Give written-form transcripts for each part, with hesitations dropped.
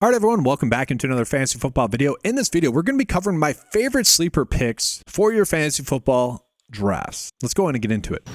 All right, everyone, welcome back into another fantasy football video. In this video, we're going to be covering my favorite sleeper picks for your fantasy football drafts. Let's go in and get into it.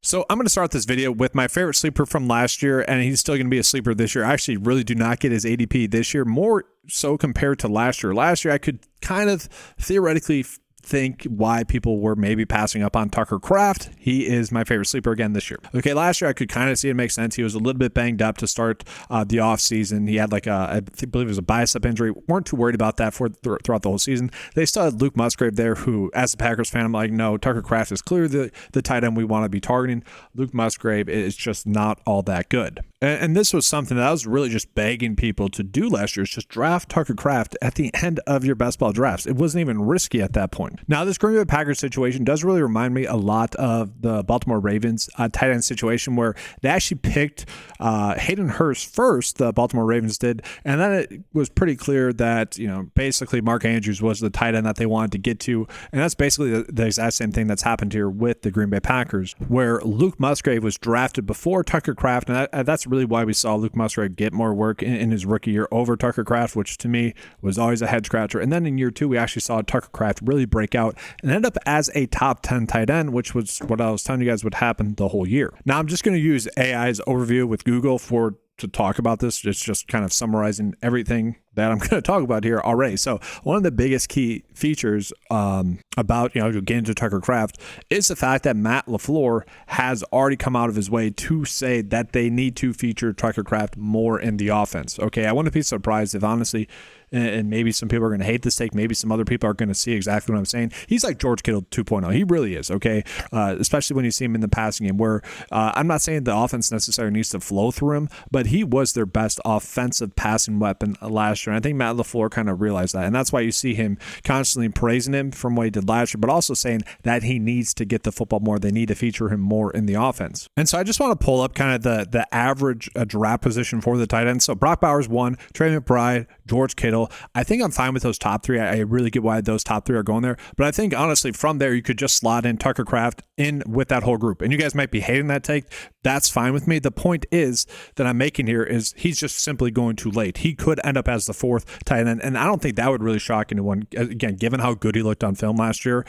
So I'm going to start this video with my favorite sleeper from last year, and he's still going to be a sleeper this year. I actually really do not get his ADP this year, more so compared to last year. Last year, I could kind of theoretically think why people were maybe passing up on Tucker Kraft. He is my favorite sleeper again this year. Okay, last year I could kind of see it make sense. He was a little bit banged up to start the offseason. He had like I believe it was a bicep injury. Weren't too worried about that throughout the whole season. They still had Luke Musgrave there, who, as a Packers fan, I'm like, no, Tucker Kraft is clearly the tight end we want to be targeting. Luke Musgrave is just not all that good. And this was something that I was really just begging people to do last year, is just draft Tucker Kraft at the end of your best ball drafts. It wasn't even risky at that point. Now, this Green Bay Packers situation does really remind me a lot of the Baltimore Ravens tight end situation, where they actually picked Hayden Hurst first, the Baltimore Ravens did, and then it was pretty clear that, basically Mark Andrews was the tight end that they wanted to get to, and that's basically the exact same thing that's happened here with the Green Bay Packers, where Luke Musgrave was drafted before Tucker Kraft, and that's really why we saw Luke Musgrave get more work in his rookie year over Tucker Kraft, which to me was always a head scratcher. And then in year two, we actually saw Tucker Kraft really break out and end up as a top 10 tight end, which was what I was telling you guys would happen the whole year. Now, I'm just going to use AI's overview with Google to talk about this. It's just kind of summarizing everything that I'm going to talk about here already. So one of the biggest key features about, getting to Tucker Kraft is the fact that Matt LaFleur has already come out of his way to say that they need to feature Tucker Kraft more in the offense. Okay, I wouldn't be surprised if, honestly, and maybe some people are going to hate this take, maybe some other people are going to see exactly what I'm saying. He's like George Kittle 2.0. He really is, okay? Especially when you see him in the passing game, where I'm not saying the offense necessarily needs to flow through him, but he was their best offensive passing weapon last year. And I think Matt LaFleur kind of realized that. And that's why you see him constantly praising him from what he did last year, but also saying that he needs to get the football more. They need to feature him more in the offense. And so I just want to pull up kind of the average draft position for the tight end. So Brock Bowers 1, Trey McBride, George Kittle. I think I'm fine with those top three. I really get why those top three are going there. But I think, honestly, from there, you could just slot in Tucker Kraft in with that whole group. And you guys might be hating that take. That's fine with me. The point is that I'm making here is he's just simply going too late. He could end up as the fourth tight end. And I don't think that would really shock anyone, again, given how good he looked on film last year.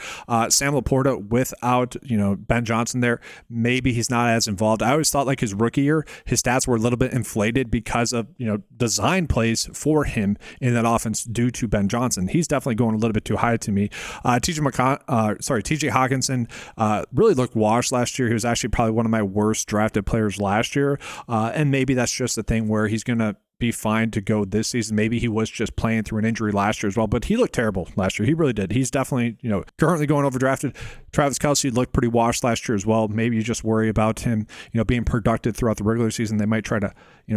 Sam Laporta without, Ben Johnson there, maybe he's not as involved. I always thought like his rookie year, his stats were a little bit inflated because of, design plays for him in that offense due to Ben Johnson. He's definitely going a little bit too high to me. TJ Hawkinson really looked washed last year. He was actually probably one of my worst drafted players last year. And maybe that's just a thing where he's going to be fine to go this season. Maybe he was just playing through an injury last year as well, but he looked terrible last year. He really did. He's definitely, currently going overdrafted. Travis Kelce looked pretty washed last year as well. Maybe you just worry about him, being productive throughout the regular season. They might try to,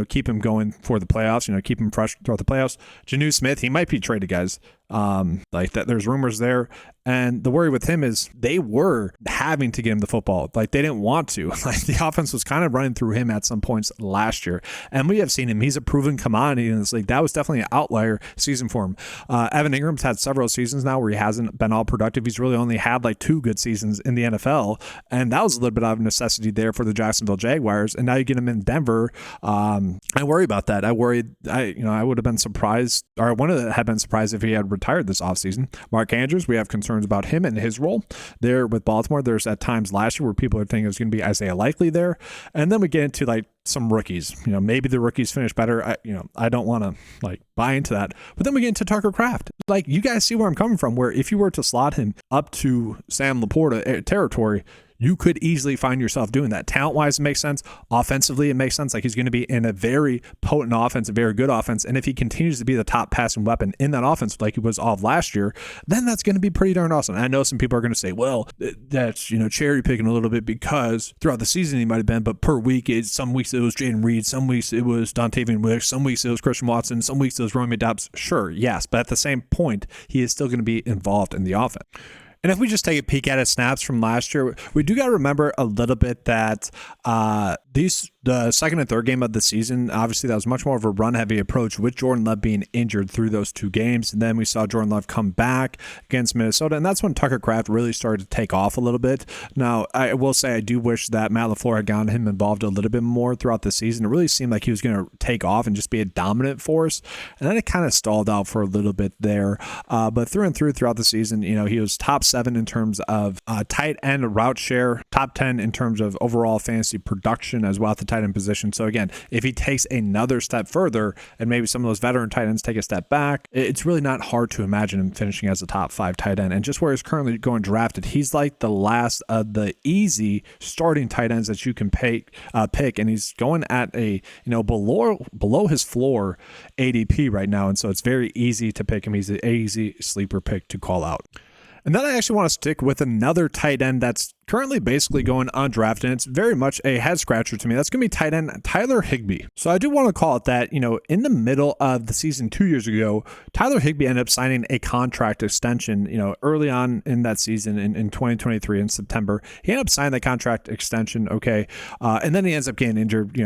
keep him going for the playoffs, keep him fresh throughout the playoffs. Jonnu Smith, he might be traded, guys. Like that, there's rumors there. And the worry with him is they were having to get him the football. Like they didn't want to. Like the offense was kind of running through him at some points last year. And we have seen him. He's a proven commodity in this league. That was definitely an outlier season for him. Evan Ingram's had several seasons now where he hasn't been all productive. He's really only had like 2 good seasons in the NFL. And that was a little bit of necessity there for the Jacksonville Jaguars. And now you get him in Denver. I worry about that. I would have been surprised, or I wouldn't have been surprised if he had retired this offseason. Mark Andrews, we have concerns about him and his role there with Baltimore. There's at times last year where people are thinking it was going to be Isaiah Likely there. And then we get into like some rookies. Maybe the rookies finish better. I don't want to buy into that. But then we get into Tucker Kraft. Like, you guys see where I'm coming from, where if you were to slot him up to Sam Laporta territory, you could easily find yourself doing that. Talent-wise, it makes sense. Offensively, it makes sense. Like, he's going to be in a very potent offense, a very good offense. And if he continues to be the top passing weapon in that offense like he was all of last year, then that's going to be pretty darn awesome. And I know some people are going to say, well, that's, cherry picking a little bit because throughout the season he might have been, but per week, some weeks it was Jaden Reed, some weeks it was Dontavian Wicks, some weeks it was Christian Watson, some weeks it was Romeo Doubs. Sure, yes. But at the same point, he is still going to be involved in the offense. And if we just take a peek at his snaps from last year, we do got to remember a little bit that the second and third game of the season, obviously that was much more of a run-heavy approach with Jordan Love being injured through those 2 games. And then we saw Jordan Love come back against Minnesota, and that's when Tucker Kraft really started to take off a little bit. Now, I will say I do wish that Matt LaFleur had gotten him involved a little bit more throughout the season. It really seemed like he was going to take off and just be a dominant force, and then it kind of stalled out for a little bit there. But through and throughout the season, he was top 7 in terms of tight end route share, top 10 in terms of overall fantasy production as well at the tight end position. So again, if he takes another step further and maybe some of those veteran tight ends take a step back, it's really not hard to imagine him finishing as a top 5 tight end. And just where he's currently going drafted, he's like the last of the easy starting tight ends that you can pick, and he's going at a below his floor ADP right now, and so it's very easy to pick him. He's an easy sleeper pick to call out. And then I actually want to stick with another tight end that's currently basically going undrafted, and it's very much a head scratcher to me. That's going to be tight end Tyler Higbee. So I do want to call it that, in the middle of the season 2 years ago, Tyler Higbee ended up signing a contract extension, early on in that season in 2023 in September. He ended up signing the contract extension, okay, and then he ends up getting injured,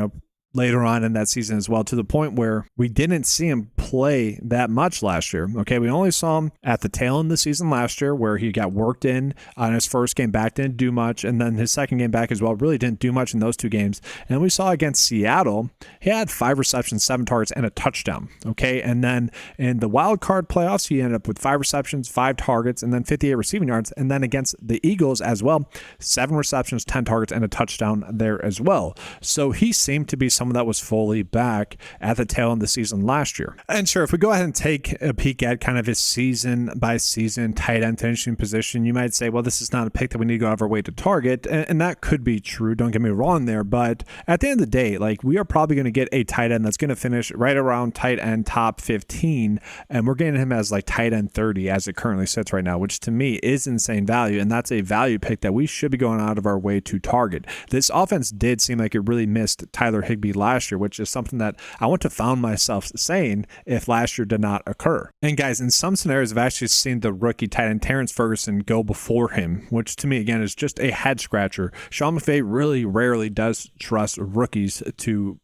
later on in that season as well, to the point where we didn't see him play that much last year. Okay, we only saw him at the tail end of the season last year where he got worked in on his first game back, didn't do much, and then his second game back as well, really didn't do much in those 2 games. And we saw against Seattle, he had 5 receptions, 7 targets, and a touchdown. Okay, and then in the wild card playoffs, he ended up with 5 receptions, 5 targets, and then 58 receiving yards. And then against the Eagles as well, 7 receptions, 10 targets, and a touchdown there as well. So he seemed to be someone that was fully back at the tail end of the season last year. And sure, if we go ahead and take a peek at kind of his season by season tight end finishing position, you might say, well, this is not a pick that we need to go out of our way to target. And that could be true. Don't get me wrong there. But at the end of the day, we are probably going to get a tight end that's going to finish right around tight end top 15. And we're getting him as tight end 30 as it currently sits right now, which to me is insane value. And that's a value pick that we should be going out of our way to target. This offense did seem like it really missed Tyler Higbee last year, which is something that I want to found myself saying if last year did not occur. And guys, in some scenarios, I've actually seen the rookie tight end Terrence Ferguson go before him, which to me, again, is just a head scratcher. Sean McVay really rarely does trust rookies to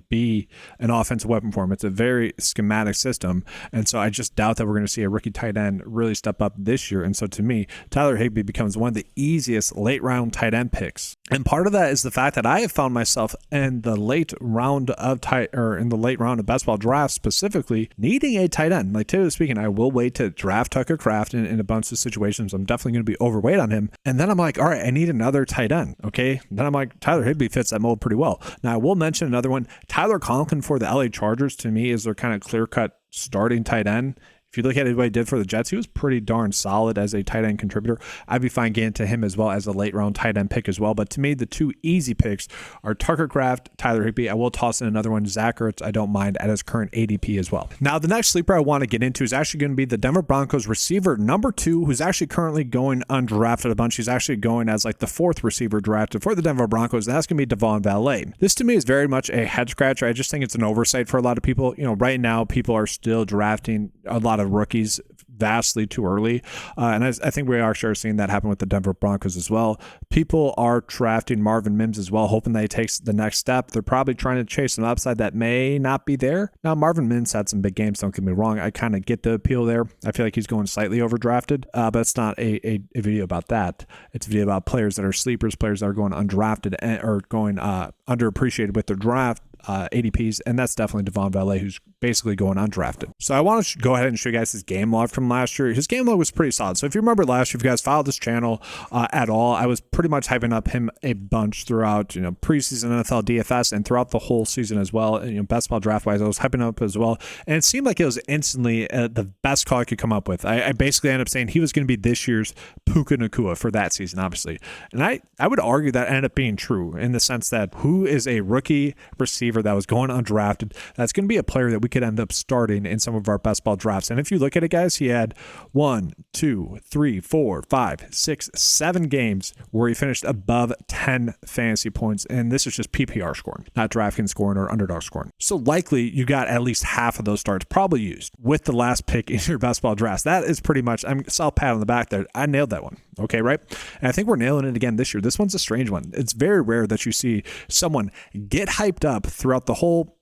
be an offensive weapon for him. It's a very schematic system. And so I just doubt that we're going to see a rookie tight end really step up this year. And so to me, Tyler Higbee becomes one of the easiest late round tight end picks. And part of that is the fact that I have found myself in the late round of best ball drafts specifically needing a tight end. Typically speaking, I will wait to draft Tucker Kraft in a bunch of situations. I'm definitely going to be overweight on him. And then I'm like, all right, I need another tight end. Okay. Then I'm like, Tyler Higbee fits that mold pretty well. Now I will mention another one. Tyler Conklin for the LA Chargers to me is their kind of clear-cut starting tight end. If you look at what he did for the Jets, he was pretty darn solid as a tight end contributor. I'd be fine getting to him as well as a late round tight end pick as well. But to me, the 2 easy picks are Tucker Kraft, Tyler Higbee. I will toss in another one, Zach Ertz. I don't mind at his current ADP as well. Now, the next sleeper I want to get into is actually going to be the Denver Broncos receiver number 2, who's actually currently going undrafted a bunch. He's actually going as the 4th receiver drafted for the Denver Broncos, and that's going to be Devon Valet. This to me is very much a head scratcher. I just think it's an oversight for a lot of people. Right now, people are still drafting a lot of rookies vastly too early. And I think we are seeing that happen with the Denver Broncos as well. People are drafting Marvin Mims as well, hoping that he takes the next step. They're probably trying to chase an upside that may not be there. Now, Marvin Mims had some big games, don't get me wrong. I kind of get the appeal there. I feel like he's going slightly overdrafted, but it's not a video about that. It's a video about players that are sleepers, players that are going undrafted or going underappreciated with their draft ADPs, and that's definitely Devon Valet, who's basically going undrafted. So I want to go ahead and show you guys his game log from last year. His game log was pretty solid. So if you remember last year, if you guys followed this channel at all, I was pretty much hyping up him a bunch throughout, preseason NFL DFS and throughout the whole season as well. Best ball draft wise, I was hyping up as well. And it seemed like it was instantly the best call I could come up with. I basically ended up saying he was going to be this year's Puka Nacua for that season, obviously. And I would argue that ended up being true in the sense that who is a rookie receiver that was going undrafted, that's going to be a player that we could end up starting in some of our best ball drafts. And if you look at it, guys, he had 1, 2, 3, 4, 5, 6, 7 games where he finished above 10 fantasy points. And this is just PPR scoring, not DraftKings scoring or underdog scoring. So likely you got at least half of those starts probably used with the last pick in your best ball drafts. That is pretty much, I'm self pat on the back there. I nailed that one. Okay, right? And I think we're nailing it again this year. This one's a strange one. It's very rare that you see someone get hyped up throughout the whole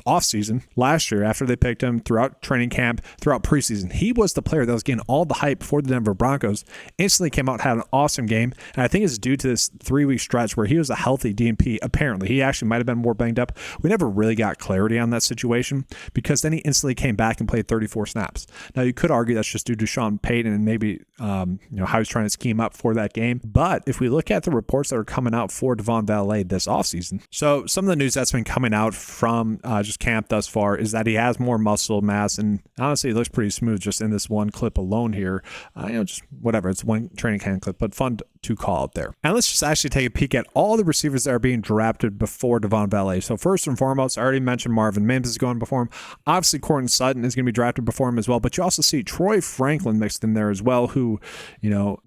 offseason last year after they picked him, throughout training camp, throughout preseason. He was the player that was getting all the hype for the Denver Broncos, instantly came out, had an awesome game, and I think it's due to this 3-week stretch where he was a healthy DNP. Apparently, he actually might have been more banged up. We never really got clarity on that situation because then he instantly came back and played 34 snaps. Now, you could argue that's just due to Sean Payton and maybe how he's trying to scheme up for that game. But if we look at the reports that are coming out for Devon Valet this offseason, so some of the news that's been coming out from just camp thus far is that he has more muscle mass, and honestly, it looks pretty smooth just in this one clip alone here. Just whatever. It's one training camp clip, but fun to call out there. And let's just actually take a peek at all the receivers that are being drafted before Devon Valet. So first and foremost, I already mentioned Marvin Mims is going before him. Obviously, Courtland Sutton is going to be drafted before him as well, but you also see Troy Franklin mixed in there as well, who,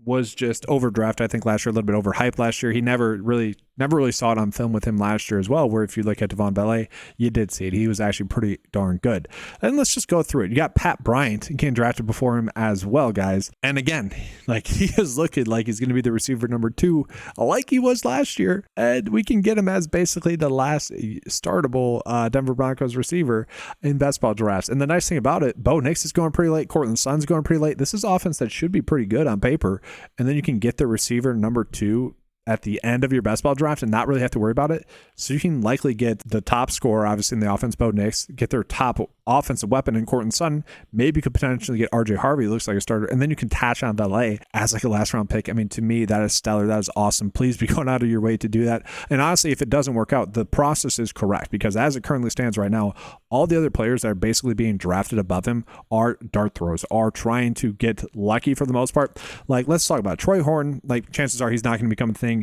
was just overdrafted, I think, last year, a little bit overhyped last year. He never really saw it on film with him last year as well, where if you look at Devon Valet, you did see it. He was actually pretty darn good. And let's just go through it. You got Pat Bryant getting drafted before him as well, guys. And again, he is looking like he's going to be the receiver number 2, like he was last year. And we can get him as basically the last startable Denver Broncos receiver in best ball drafts. And the nice thing about it, Bo Nix is going pretty late. Courtland Sutton's going pretty late. This is offense that should be pretty good on paper. And then you can get the receiver number 2 at the end of your best ball draft and not really have to worry about it. So you can likely get the top scorer, obviously in the offense, Bo Nix, get their top offensive weapon in Courtland Sutton. Maybe you could potentially get RJ Harvey, looks like a starter, and then you can attach on Valet as like a last round pick. I mean, to me, that is stellar. That is awesome. Please be going out of your way to do that. And honestly, if it doesn't work out, the process is correct, because as it currently stands right now, all the other players that are basically being drafted above him are dart throws, are trying to get lucky for the most part. Like, let's talk about Troy Horton. Like, chances are he's not going to become a thing.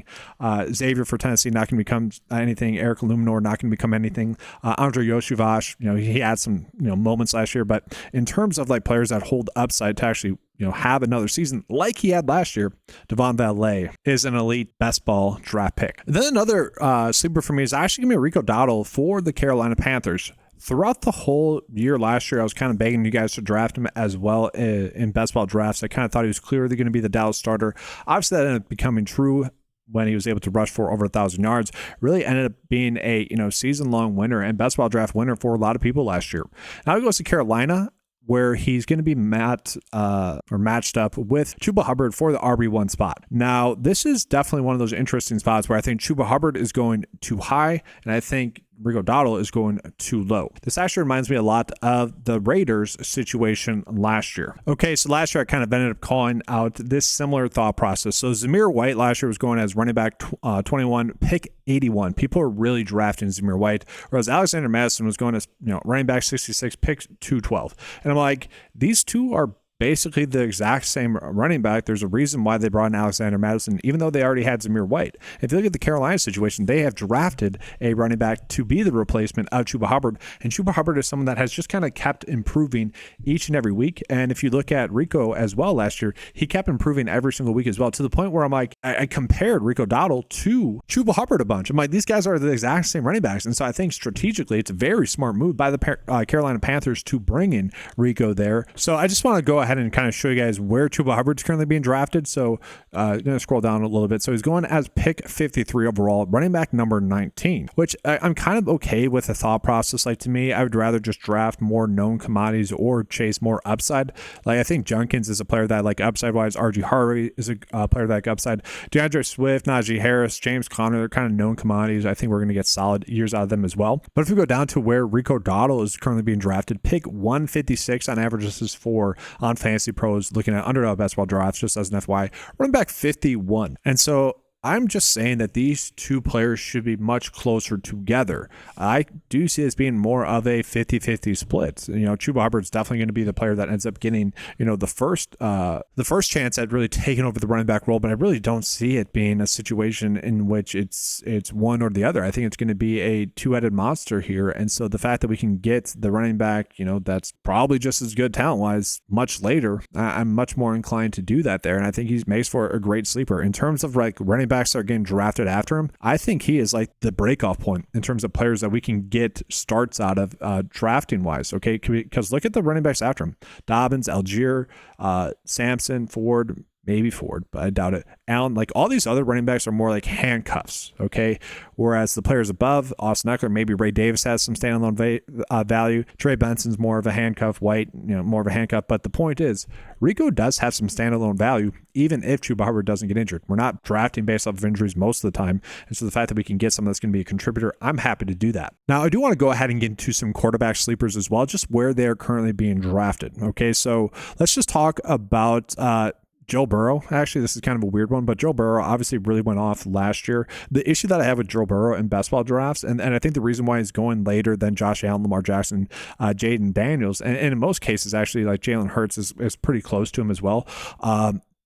Xavier for Tennessee, not going to become anything. Eric Luminor, not going to become anything. Andre Yoshivash, he had some moments last year, but in terms of like players that hold upside to actually have another season like he had last year, Devon Valet is an elite best ball draft pick. Then another sleeper for me is actually going to be Rico Dowdle for the Carolina Panthers. Throughout the whole year last year, I was kind of begging you guys to draft him as well in best ball drafts. I kind of thought he was clearly going to be the Dallas starter. Obviously, that ended up becoming true when he was able to rush for over 1,000 yards. Really ended up being a season-long winner and best ball draft winner for a lot of people last year. Now he goes to Carolina, where he's going to be matched up with Chuba Hubbard for the RB1 spot. Now, this is definitely one of those interesting spots where I think Chuba Hubbard is going too high, and I think Rico Dowdle is going too low. This actually reminds me a lot of the Raiders situation last year. Okay, so last year I kind of ended up calling out this similar thought process. So Zamir White last year was going as running back 21, pick 81. People are really drafting Zamir White, whereas Alexander Madison was going as running back 66, pick 212. And I'm like, these two are basically the exact same running back. There's a reason why they brought in Alexander Madison, even though they already had Zamir White. If you look at the Carolina situation, they have drafted a running back to be the replacement of Chuba Hubbard, and Chuba Hubbard is someone that has just kind of kept improving each and every week. And if you look at Rico as well last year, he kept improving every single week as well, to the point where I'm like, I compared Rico Dowdle to Chuba Hubbard a bunch. I'm like, these guys are the exact same running backs. And so I think strategically, it's a very smart move by the Carolina Panthers to bring in Rico there. So I just want to go ahead and kind of show you guys where Chuba Hubbard's currently being drafted. So I'm going to scroll down a little bit. So he's going as pick 53 overall, running back number 19, which I'm kind of okay with the thought process. Like, to me, I would rather just draft more known commodities or chase more upside. Like, I think Junkins is a player that I like upside wise. RG Harvey is a player that I like upside. DeAndre Swift, Najee Harris, James Conner, they're kind of known commodities. I think we're going to get solid years out of them as well. But if we go down to where Rico Dowdle is currently being drafted, pick 156 on average. This is for on Fantasy Pros, looking at underdog best ball drafts, just as an FY, running back 51. And so I'm just saying that these two players should be much closer together. I do see this being more of a 50-50 split. Chuba Hubbard's definitely going to be the player that ends up getting, the first chance at really taking over the running back role, but I really don't see it being a situation in which it's one or the other. I think it's going to be a two-headed monster here. And so the fact that we can get the running back, that's probably just as good talent-wise much later, I'm much more inclined to do that there. And I think he makes for a great sleeper. In terms of like running backs that are getting drafted after him, I think he is like the breakoff point in terms of players that we can get starts out of drafting wise. Okay, because look at the running backs after him: Dobbins, Algier, Sampson, Ford. Maybe Ford, but I doubt it. Allen, like all these other running backs are more like handcuffs, okay? Whereas the players above, Austin Eckler, maybe Ray Davis has some standalone value. Trey Benson's more of a handcuff. White, more of a handcuff. But the point is, Rico does have some standalone value, even if Chuba Hubbard doesn't get injured. We're not drafting based off of injuries most of the time. And so the fact that we can get someone that's going to be a contributor, I'm happy to do that. Now, I do want to go ahead and get into some quarterback sleepers as well, just where they're currently being drafted, okay? So let's just talk about Joe Burrow. Actually, this is kind of a weird one, but Joe Burrow obviously really went off last year. The issue that I have with Joe Burrow in best ball drafts, and I think the reason why he's going later than Josh Allen, Lamar Jackson, Jaden Daniels, and in most cases, actually, like Jalen Hurts is pretty close to him as well.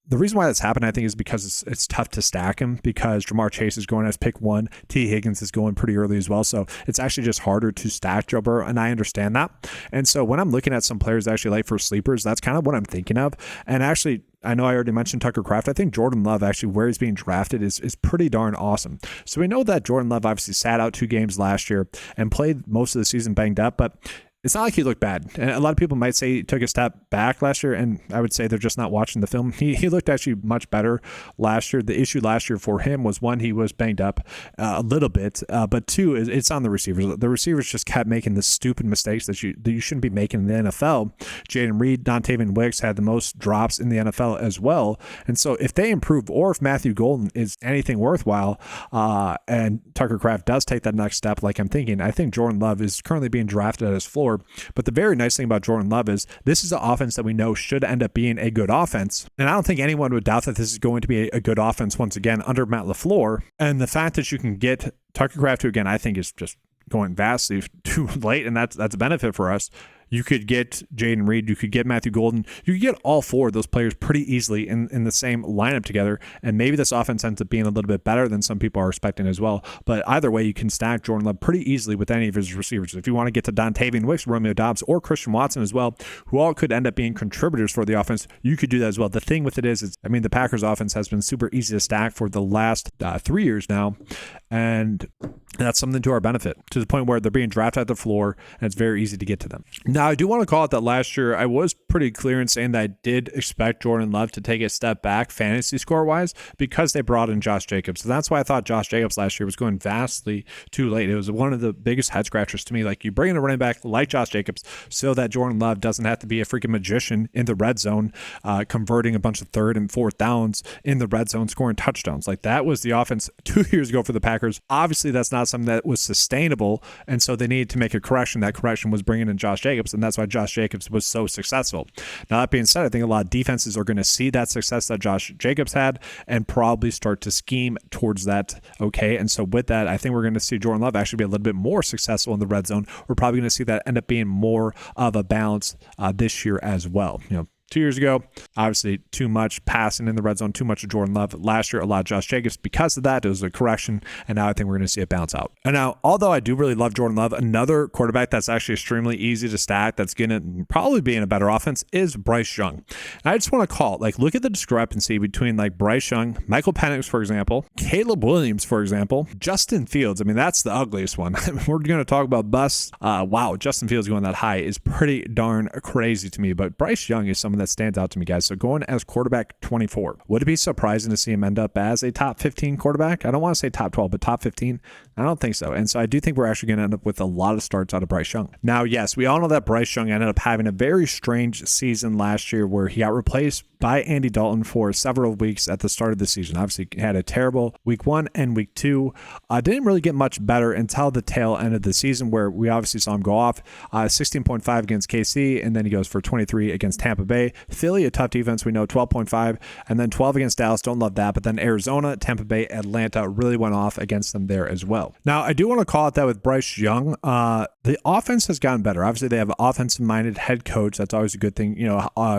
The reason why that's happened, I think, is because it's tough to stack him because Jamar Chase is going as pick 1. T. Higgins is going pretty early as well. So it's actually just harder to stack Joe Burrow, and I understand that. And so when I'm looking at some players actually like for sleepers, that's kind of what I'm thinking of. And actually, I know I already mentioned Tucker Kraft. I think Jordan Love, actually, where he's being drafted is pretty darn awesome. So we know that Jordan Love obviously sat out 2 games last year and played most of the season banged up, but it's not like he looked bad. And a lot of people might say he took a step back last year, and I would say they're just not watching the film. He looked actually much better last year. The issue last year for him was, 1, he was banged up a little bit, but 2, it's on the receivers. The receivers just kept making the stupid mistakes that you shouldn't be making in the NFL. Jaden Reed, Dontavian Wicks had the most drops in the NFL as well. And so if they improve, or if Matthew Golden is anything worthwhile, and Tucker Kraft does take that next step like I'm thinking, I think Jordan Love is currently being drafted at his floor. But the very nice thing about Jordan Love is this is an offense that we know should end up being a good offense. And I don't think anyone would doubt that this is going to be a good offense once again under Matt LaFleur. And the fact that you can get Tucker Kraft, who again I think is just going vastly too late, and that's a benefit for us. You could get Jaden Reed, you could get Matthew Golden, you could get all 4 of those players pretty easily in the same lineup together, and maybe this offense ends up being a little bit better than some people are expecting as well. But either way, you can stack Jordan Love pretty easily with any of his receivers. If you want to get to Dontavian Wicks, Romeo Doubs, or Christian Watson as well, who all could end up being contributors for the offense, you could do that as well. The thing with it is the Packers offense has been super easy to stack for the last 3 years now, and that's something to our benefit, to the point where they're being drafted at the floor, and it's very easy to get to them. Now, I do want to call it that last year, I was pretty clear in saying that I did expect Jordan Love to take a step back fantasy score-wise because they brought in Josh Jacobs. So that's why I thought Josh Jacobs last year was going vastly too late. It was one of the biggest head-scratchers to me. Like, you bring in a running back like Josh Jacobs so that Jordan Love doesn't have to be a freaking magician in the red zone, converting a bunch of 3rd and 4th downs in the red zone, scoring touchdowns. Like, that was the offense 2 years ago for the Packers. Obviously, that's not something that was sustainable, and so they needed to make a correction. That correction was bringing in Josh Jacobs, and that's why Josh Jacobs was so successful. Now, that being said, I think a lot of defenses are going to see that success that Josh Jacobs had and probably start to scheme towards that, okay? And so with that, I think we're going to see Jordan Love actually be a little bit more successful in the red zone. We're probably going to see that end up being more of a balance this year as well. 2 years ago, obviously too much passing in the red zone, too much of Jordan Love. Last year, a lot of Josh Jacobs. Because of that, it was a correction, and now I think we're going to see it bounce out. And now, although I do really love Jordan Love, another quarterback that's actually extremely easy to stack, that's going to probably be in a better offense, is Bryce Young. And I just want to call it, look at the discrepancy between Bryce Young, Michael Penix, for example, Caleb Williams, for example, Justin Fields. That's the ugliest one. We're going to talk about busts. Wow, Justin Fields going that high is pretty darn crazy to me, but Bryce Young is someone that stands out to me, guys. So going as quarterback 24, would it be surprising to see him end up as a top 15 quarterback? I don't want to say top 12, but top 15? I don't think so. And so I do think we're actually going to end up with a lot of starts out of Bryce Young. Now, yes, we all know that Bryce Young ended up having a very strange season last year where he got replaced by Andy Dalton for several weeks at the start of the season. Obviously, he had a terrible week 1 and week 2. Didn't really get much better until the tail end of the season, where we obviously saw him go off 16.5 against KC, and then he goes for 23 against Tampa Bay. Philly, a tough defense, we know, 12.5, and then 12 against Dallas. Don't love that. But then Arizona, Tampa Bay, Atlanta really went off against them there as well. Now, I do want to call it that with Bryce Young. The offense has gotten better. Obviously, they have an offensive-minded head coach. That's always a good thing.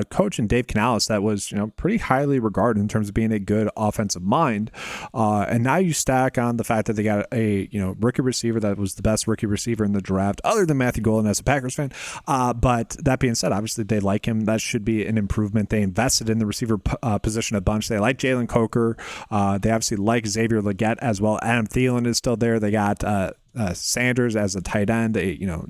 Coach and Dave Canales, that was, pretty highly regarded in terms of being a good offensive mind. And now you stack on the fact that they got a, rookie receiver that was the best rookie receiver in the draft, other than Matthew Golden as a Packers fan. But that being said, obviously they like him. That should be an improvement. They invested in the receiver position a bunch. They like Jalen Coker. They obviously like Xavier Legette as well. Adam Thielen is still there. They got Sanders as a tight end.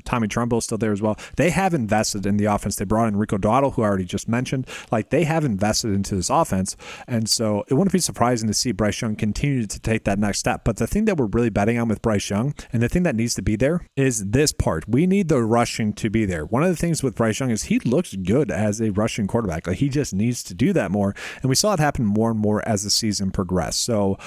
Tommy Trumbull is still there as well. They have invested in the offense. They brought in Rico Dowdle, who I already just mentioned. Like, they have invested into this offense. And so it wouldn't be surprising to see Bryce Young continue to take that next step. But the thing that we're really betting on with Bryce Young, and the thing that needs to be there, is this part. We need the rushing to be there. One of the things with Bryce Young is he looks good as a rushing quarterback. Like, he just needs to do that more. And we saw it happen more and more as the season progressed. So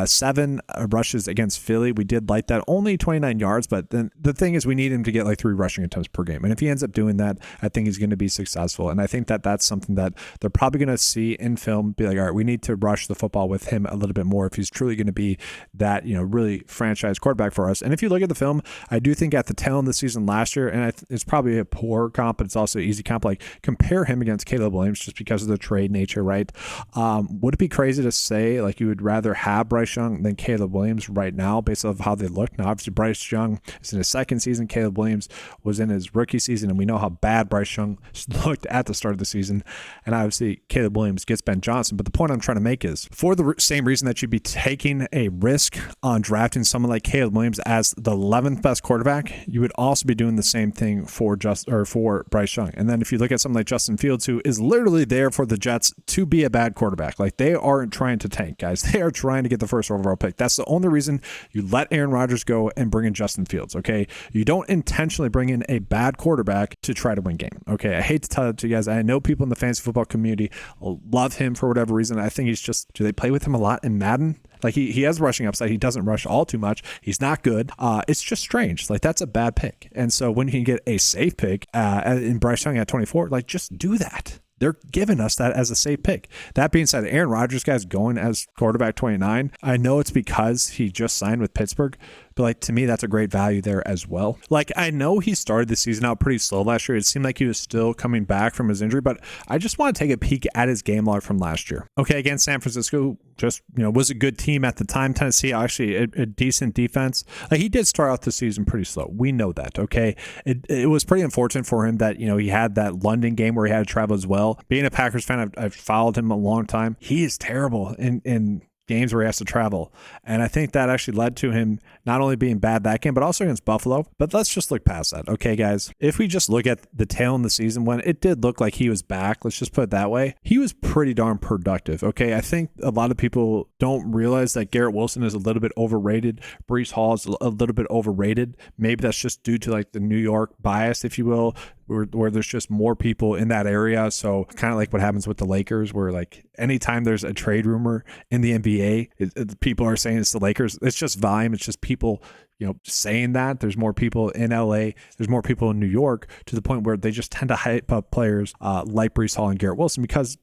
7 rushes against Philly. We did like that. Only 29 yards, but then the thing is we need him to get like 3 rushing attempts per game. And if he ends up doing that, I think he's going to be successful. And I think that that's something that they're probably going to see in film, be like, all right, we need to rush the football with him a little bit more if he's truly going to be that, really franchise quarterback for us. And if you look at the film, I do think at the tail end of the season last year, and it's probably a poor comp, but it's also an easy comp, like compare him against Caleb Williams just because of the trade nature, right? Would it be crazy to say like you would rather have Bryce Young than Caleb Williams right now based off how they look? Now, obviously Bryce Young is in his second season. Caleb Williams was in his rookie season, and we know how bad Bryce Young looked at the start of the season. And obviously Caleb Williams gets Ben Johnson. But the point I'm trying to make is, for the same reason that you'd be taking a risk on drafting someone like Caleb Williams as the 11th best quarterback, you would also be doing the same thing for Bryce Young. And then if you look at someone like Justin Fields, who is literally there for the Jets to be a bad quarterback, like they aren't trying to tank, guys. They are trying to get the first overall pick. That's the only reason you let Aaron Rodgers go and bring in Justin Fields, okay? You don't intentionally bring in a bad quarterback to try to win game, okay? I hate to tell it to you guys. I know people in the fantasy football community love him for whatever reason. I think do they play with him a lot in Madden? Like he has rushing upside. He doesn't rush all too much. He's not good. It's just strange. Like that's a bad pick. And so when you can get a safe pick in Bryce Young at 24, like just do that. They're giving us that as a safe pick. That being said, Aaron Rodgers, guys, going as quarterback 29. I know it's because he just signed with Pittsburgh, but like to me, that's a great value there as well. Like I know he started the season out pretty slow last year. It seemed like he was still coming back from his injury, but I just want to take a peek at his game log from last year. Okay, against San Francisco, just was a good team at the time. Tennessee, actually a decent defense. Like he did start out the season pretty slow. We know that. Okay, it was pretty unfortunate for him that he had that London game where he had to travel as well. Being a Packers fan, I've followed him a long time. He is terrible in games where he has to travel. And I think that actually led to him not only being bad that game, but also against Buffalo. But let's just look past that. Okay, guys, if we just look at the tail in the season when it did look like he was back, let's just put it that way, he was pretty darn productive. Okay, I think a lot of people don't realize that Garrett Wilson is a little bit overrated. Breece Hall is a little bit overrated. Maybe that's just due to like the New York bias, if you will, where there's just more people in that area. So kind of like what happens with the Lakers, where like anytime there's a trade rumor in the NBA, people are saying it's the Lakers. It's just volume. It's just people, saying that. There's more people in LA. There's more people in New York, to the point where they just tend to hype up players like Breece Hall and Garrett Wilson because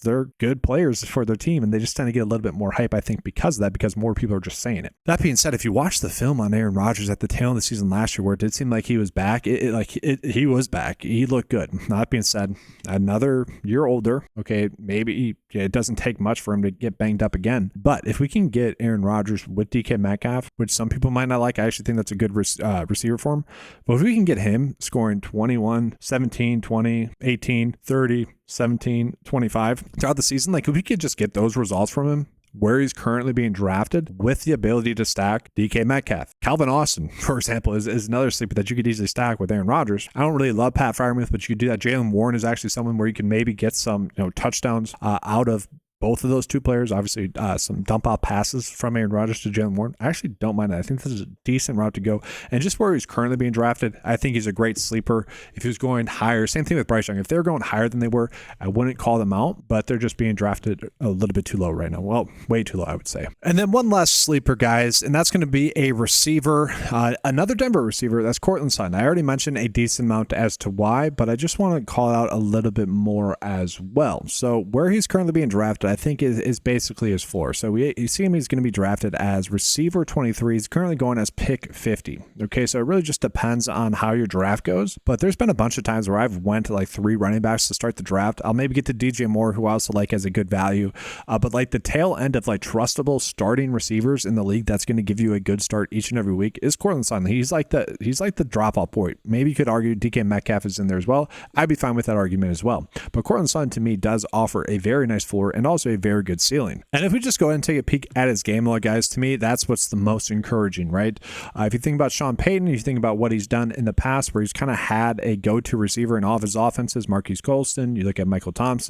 they're good players for their team, and they just tend to get a little bit more hype, I think, because of that, because more people are just saying it. That being said, if you watch the film on Aaron Rodgers at the tail of the season last year, where it did seem like he was back, he was back. He looked good. That being said, another year older, okay, maybe it doesn't take much for him to get banged up again. But if we can get Aaron Rodgers with DK Metcalf, which some people might not like, I actually think that's a good receiver for him. But if we can get him scoring 21, 17, 20, 18, 30, 17, 25 throughout the season, like if we could just get those results from him where he's currently being drafted, with the ability to stack DK Metcalf. Calvin Austin, for example, is another sleeper that you could easily stack with Aaron Rodgers. I don't really love Pat Freiermuth, but you could do that. Jalen Warren is actually someone where you can maybe get some touchdowns out of both of those two players. Obviously, some dump off passes from Aaron Rodgers to Jalen Warren. I actually don't mind that. I think this is a decent route to go. And just where he's currently being drafted, I think he's a great sleeper. If he was going higher, same thing with Bryce Young. If they're going higher than they were, I wouldn't call them out, but they're just being drafted a little bit too low right now. Well, way too low, I would say. And then one last sleeper, guys, and that's going to be a receiver, another Denver receiver. That's Courtland Sutton. I already mentioned a decent amount as to why, but I just want to call out a little bit more as well. So where he's currently being drafted, I think is basically his floor. So you see him, he's going to be drafted as receiver 23. He's currently going as pick 50. Okay, so it really just depends on how your draft goes. But there's been a bunch of times where I've went to like 3 running backs to start the draft. I'll maybe get to DJ Moore, who I also like as a good value. But like the tail end of like trustable starting receivers in the league that's going to give you a good start each and every week is Courtland Sutton. He's like the drop off point. Maybe you could argue DK Metcalf is in there as well. I'd be fine with that argument as well. But Courtland Sutton to me does offer a very nice floor and also a very good ceiling. And if we just go ahead and take a peek at his game log, guys, to me, that's what's the most encouraging, right? If you think about Sean Payton, you think about what he's done in the past where he's kind of had a go-to receiver in all of his offenses, Marquise Colston, you look at Michael Thomas,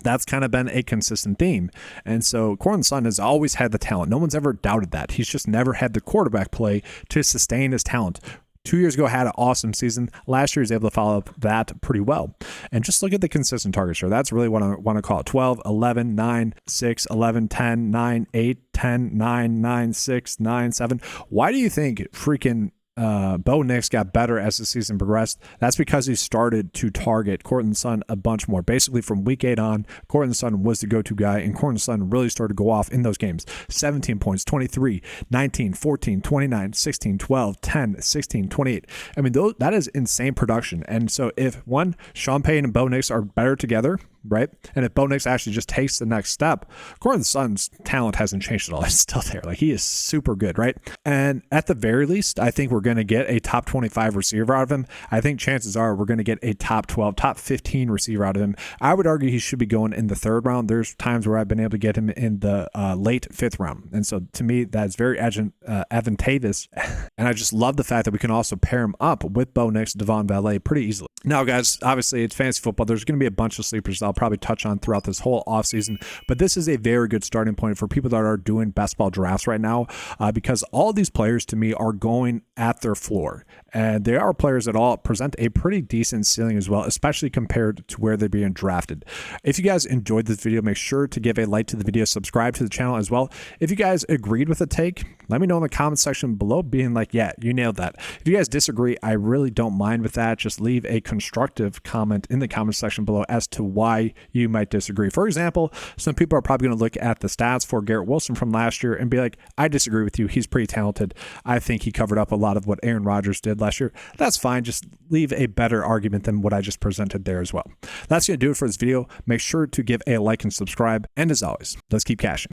that's kind of been a consistent theme. And so Courtland Sutton has always had the talent. No one's ever doubted that. He's just never had the quarterback play to sustain his talent. 2 years ago, had an awesome season. Last year, he was able to follow up that pretty well. And just look at the consistent target share. That's really what I want to call it. 12, 11, 9, 6, 11, 10, 9, 8, 10, 9, 9, 6, 9, 7. Why do you think freaking Bo Nix got better as the season progressed? That's because he started to target Courtland Sutton a bunch more. Basically, from week 8 on, Courtland Sutton was the go-to guy, and Courtland Sutton really started to go off in those games. 17 points, 23, 19, 14, 29, 16, 12, 10, 16, 28. I mean, that is insane production. And so if Sean Payton and Bo Nix are better together, right? And if Bo Nix actually just takes the next step, Courtland Sutton's talent hasn't changed at all. It's still there. Like, he is super good, right? And at the very least, I think we're going to get a top 25 receiver out of him. I think chances are we're going to get a top 12, top 15 receiver out of him. I would argue he should be going in the 3rd round. There's times where I've been able to get him in the late 5th round. And so to me, that's very advantageous. And I just love the fact that we can also pair him up with Bo Nix, Devon Valet pretty easily. Now, guys, obviously it's fantasy football. There's going to be a bunch of sleepers I'll probably touch on throughout this whole offseason, but this is a very good starting point for people that are doing best ball drafts right now, because all of these players to me are going at their floor, and they are players that all present a pretty decent ceiling as well, especially compared to where they're being drafted. If you guys enjoyed this video, make sure to give a like to the video, subscribe to the channel as well. If you guys agreed with the take, let me know in the comment section below, being like, yeah, you nailed that. If you guys disagree, I really don't mind with that. Just leave a constructive comment in the comment section below as to why you might disagree. For example, some people are probably going to look at the stats for Garrett Wilson from last year and be like, I disagree with you. He's pretty talented. I think he covered up a lot of what Aaron Rodgers did last year. That's fine. Just leave a better argument than what I just presented there as well. That's going to do it for this video. Make sure to give a like and subscribe. And as always, let's keep cashing.